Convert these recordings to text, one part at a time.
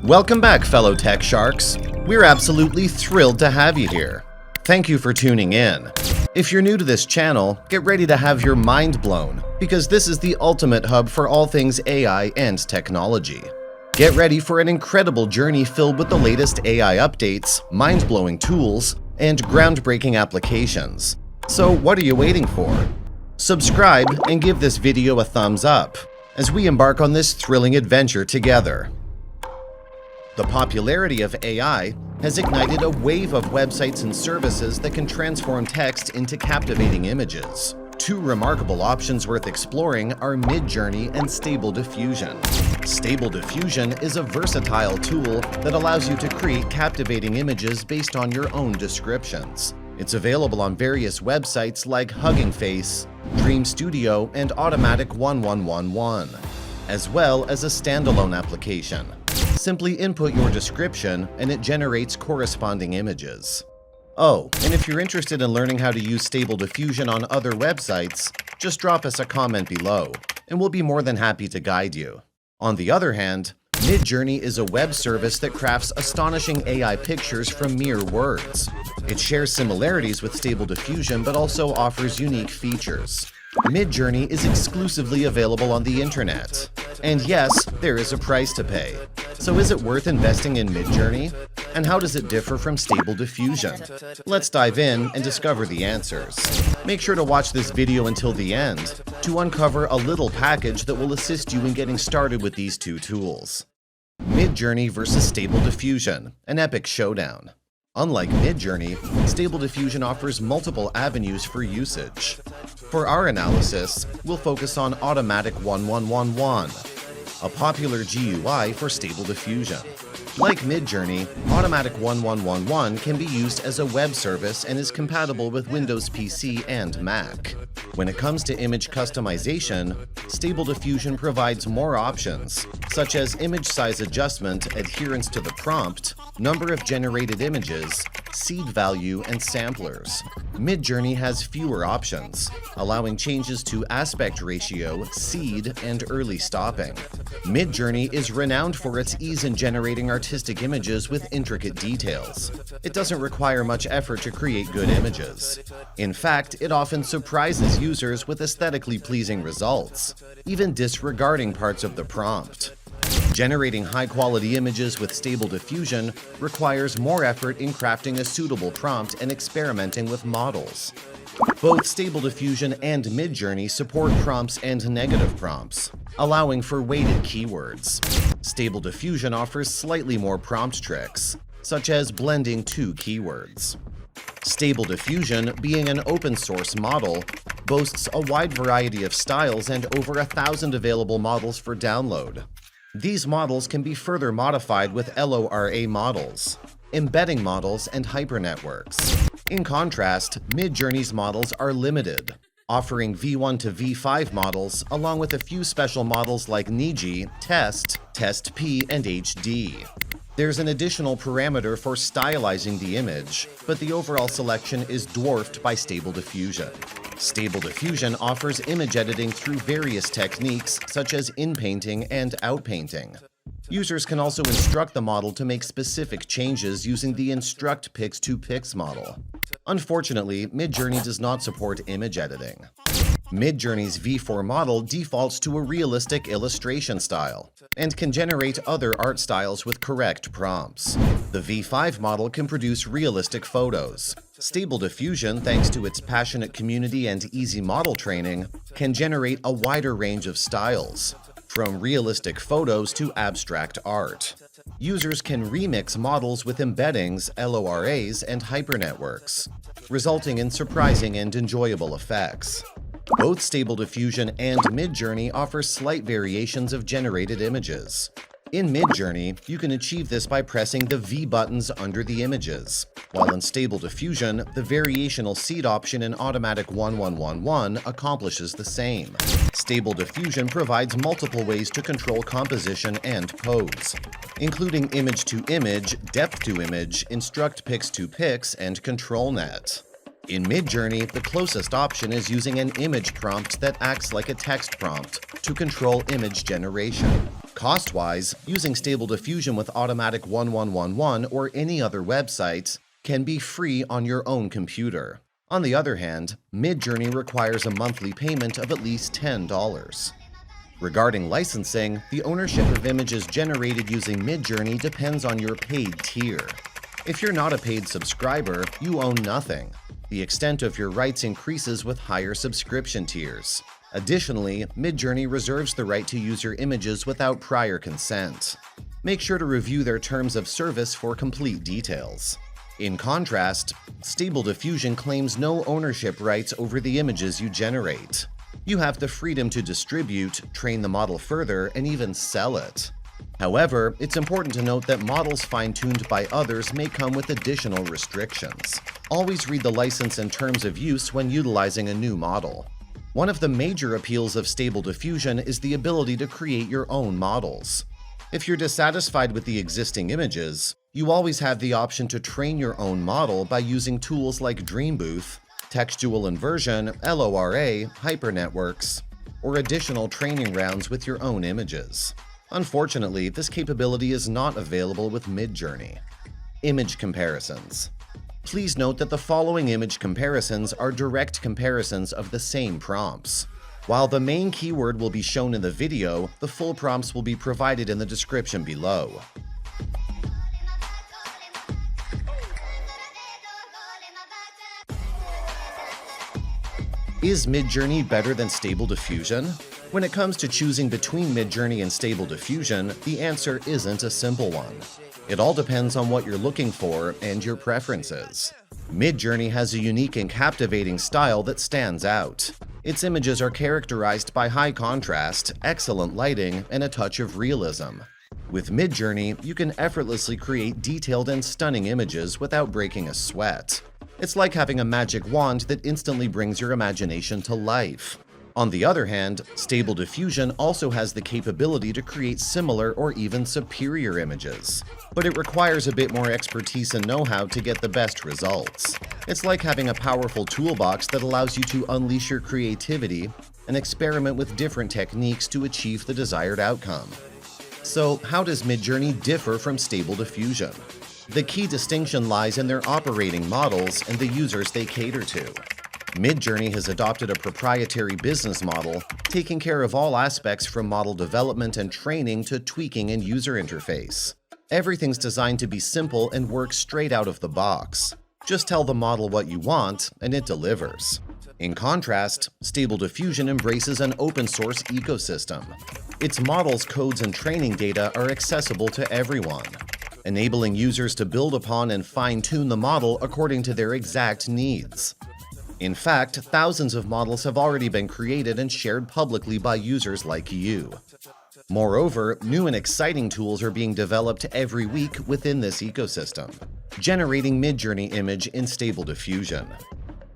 Welcome back, fellow tech sharks. We're absolutely thrilled to have you here. Thank you for tuning in. If you're new to this channel, get ready to have your mind blown, because this is the ultimate hub for all things AI and technology. Get ready for an incredible journey filled with the latest AI updates, mind-blowing tools, and groundbreaking applications. So what are you waiting for? Subscribe and give this video a thumbs up as we embark on this thrilling adventure together. The popularity of AI has ignited a wave of websites and services that can transform text into captivating images. Two remarkable options worth exploring are Midjourney and Stable Diffusion. Stable Diffusion is a versatile tool that allows you to create captivating images based on your own descriptions. It's available on various websites like Hugging Face, Dream Studio, and Automatic 1111, as well as a standalone application. Simply input your description and it generates corresponding images. Oh, and if you're interested in learning how to use Stable Diffusion on other websites, just drop us a comment below, and we'll be more than happy to guide you. On the other hand, Midjourney is a web service that crafts astonishing AI pictures from mere words. It shares similarities with Stable Diffusion but also offers unique features. Midjourney is exclusively available on the internet. And yes, there is a price to pay. So is it worth investing in Midjourney? And how does it differ from Stable Diffusion? Let's dive in and discover the answers. Make sure to watch this video until the end to uncover a little package that will assist you in getting started with these two tools. Midjourney versus Stable Diffusion, an epic showdown. Unlike Midjourney, Stable Diffusion offers multiple avenues for usage. For our analysis, we'll focus on Automatic 1111, a popular GUI for Stable Diffusion. Like Midjourney, Automatic 1111 can be used as a web service and is compatible with Windows PC and Mac. When it comes to image customization, Stable Diffusion provides more options, such as image size adjustment, adherence to the prompt, number of generated images, seed value, and samplers. Midjourney has fewer options, allowing changes to aspect ratio, seed, and early stopping. Midjourney is renowned for its ease in generating artistic images with intricate details. It doesn't require much effort to create good images. In fact, it often surprises users with aesthetically pleasing results, even disregarding parts of the prompt. Generating high-quality images with Stable Diffusion requires more effort in crafting a suitable prompt and experimenting with models. Both Stable Diffusion and Midjourney support prompts and negative prompts, allowing for weighted keywords. Stable Diffusion offers slightly more prompt tricks, such as blending two keywords. Stable Diffusion, being an open-source model, boasts a wide variety of styles and over 1,000 available models for download. These models can be further modified with LORA models, embedding models, and hypernetworks. In contrast, Midjourney's models are limited, offering V1 to V5 models along with a few special models like Niji, Test, Test P, and HD. There's an additional parameter for stylizing the image, but the overall selection is dwarfed by Stable Diffusion. Stable Diffusion offers image editing through various techniques such as inpainting and outpainting. Users can also instruct the model to make specific changes using the Instruct Pix to Pix model. Unfortunately, Midjourney does not support image editing. Midjourney's V4 model defaults to a realistic illustration style and can generate other art styles with correct prompts. The V5 model can produce realistic photos. Stable Diffusion, thanks to its passionate community and easy model training, can generate a wider range of styles, from realistic photos to abstract art. Users can remix models with embeddings, LORAs, and hypernetworks, resulting in surprising and enjoyable effects. Both Stable Diffusion and Midjourney offer slight variations of generated images. In Midjourney, you can achieve this by pressing the V buttons under the images, while in Stable Diffusion, the variational seed option in Automatic 1111 accomplishes the same. Stable Diffusion provides multiple ways to control composition and pose, including image to image, depth to image, Instruct Pix to Pix, and ControlNet. In Midjourney, the closest option is using an image prompt that acts like a text prompt to control image generation. Cost-wise, using Stable Diffusion with Automatic 1111 or any other website can be free on your own computer. On the other hand, Midjourney requires a monthly payment of at least $10. Regarding licensing, the ownership of images generated using Midjourney depends on your paid tier. If you're not a paid subscriber, you own nothing. The extent of your rights increases with higher subscription tiers. Additionally, Midjourney reserves the right to use your images without prior consent. Make sure to review their terms of service for complete details. In contrast, Stable Diffusion claims no ownership rights over the images you generate. You have the freedom to distribute, train the model further, and even sell it. However, it's important to note that models fine-tuned by others may come with additional restrictions. Always read the license and terms of use when utilizing a new model. One of the major appeals of Stable Diffusion is the ability to create your own models. If you're dissatisfied with the existing images, you always have the option to train your own model by using tools like Dreambooth, textual inversion, LORA, hypernetworks, or additional training rounds with your own images. Unfortunately, this capability is not available with Midjourney. Image comparisons. Please note that the following image comparisons are direct comparisons of the same prompts. While the main keyword will be shown in the video, the full prompts will be provided in the description below. Is Midjourney better than Stable Diffusion? When it comes to choosing between Midjourney and Stable Diffusion, the answer isn't a simple one. It all depends on what you're looking for and your preferences. Midjourney has a unique and captivating style that stands out. Its images are characterized by high contrast, excellent lighting, and a touch of realism. With Midjourney, you can effortlessly create detailed and stunning images without breaking a sweat. It's like having a magic wand that instantly brings your imagination to life. On the other hand, Stable Diffusion also has the capability to create similar or even superior images, but it requires a bit more expertise and know-how to get the best results. It's like having a powerful toolbox that allows you to unleash your creativity and experiment with different techniques to achieve the desired outcome. So, how does Midjourney differ from Stable Diffusion? The key distinction lies in their operating models and the users they cater to. Midjourney has adopted a proprietary business model, taking care of all aspects from model development and training to tweaking and user interface. Everything's designed to be simple and work straight out of the box. Just tell the model what you want, and it delivers. In contrast, Stable Diffusion embraces an open-source ecosystem. Its models, codes, and training data are accessible to everyone, enabling users to build upon and fine-tune the model according to their exact needs. In fact, thousands of models have already been created and shared publicly by users like you. Moreover, new and exciting tools are being developed every week within this ecosystem. Generating Midjourney image in Stable Diffusion.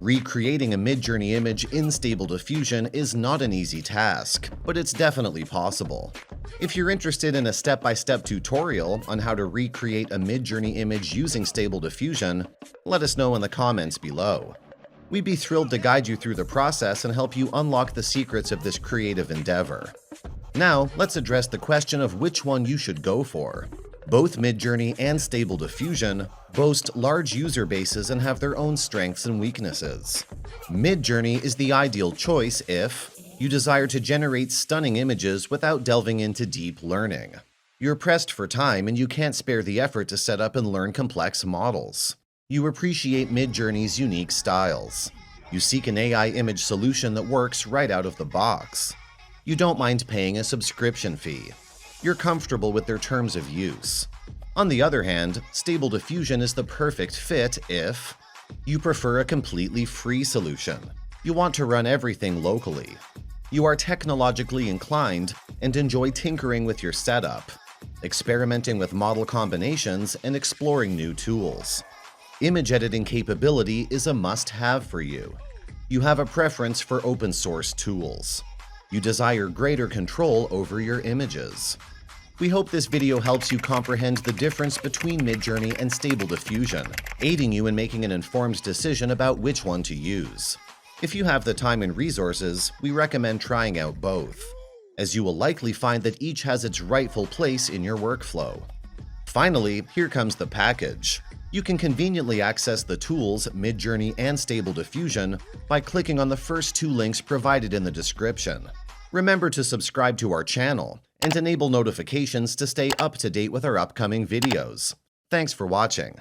Recreating a Midjourney image in Stable Diffusion is not an easy task, but it's definitely possible. If you're interested in a step-by-step tutorial on how to recreate a Midjourney image using Stable Diffusion, let us know in the comments below. We'd be thrilled to guide you through the process and help you unlock the secrets of this creative endeavor. Now, let's address the question of which one you should go for. Both Midjourney and Stable Diffusion boast large user bases and have their own strengths and weaknesses. Midjourney is the ideal choice if you desire to generate stunning images without delving into deep learning. You're pressed for time and you can't spare the effort to set up and learn complex models. You appreciate Midjourney's unique styles. You seek an AI image solution that works right out of the box. You don't mind paying a subscription fee. You're comfortable with their terms of use. On the other hand, Stable Diffusion is the perfect fit if you prefer a completely free solution. You want to run everything locally. You are technologically inclined and enjoy tinkering with your setup, experimenting with model combinations, and exploring new tools. Image editing capability is a must-have for you. You have a preference for open-source tools. You desire greater control over your images. We hope this video helps you comprehend the difference between Midjourney and Stable Diffusion, aiding you in making an informed decision about which one to use. If you have the time and resources, we recommend trying out both. as you will likely find that each has its rightful place in your workflow. Finally, here comes the package. You can conveniently access the tools Midjourney and Stable Diffusion by clicking on the first two links provided in the description. Remember to subscribe to our channel and enable notifications to stay up to date with our upcoming videos. Thanks for watching.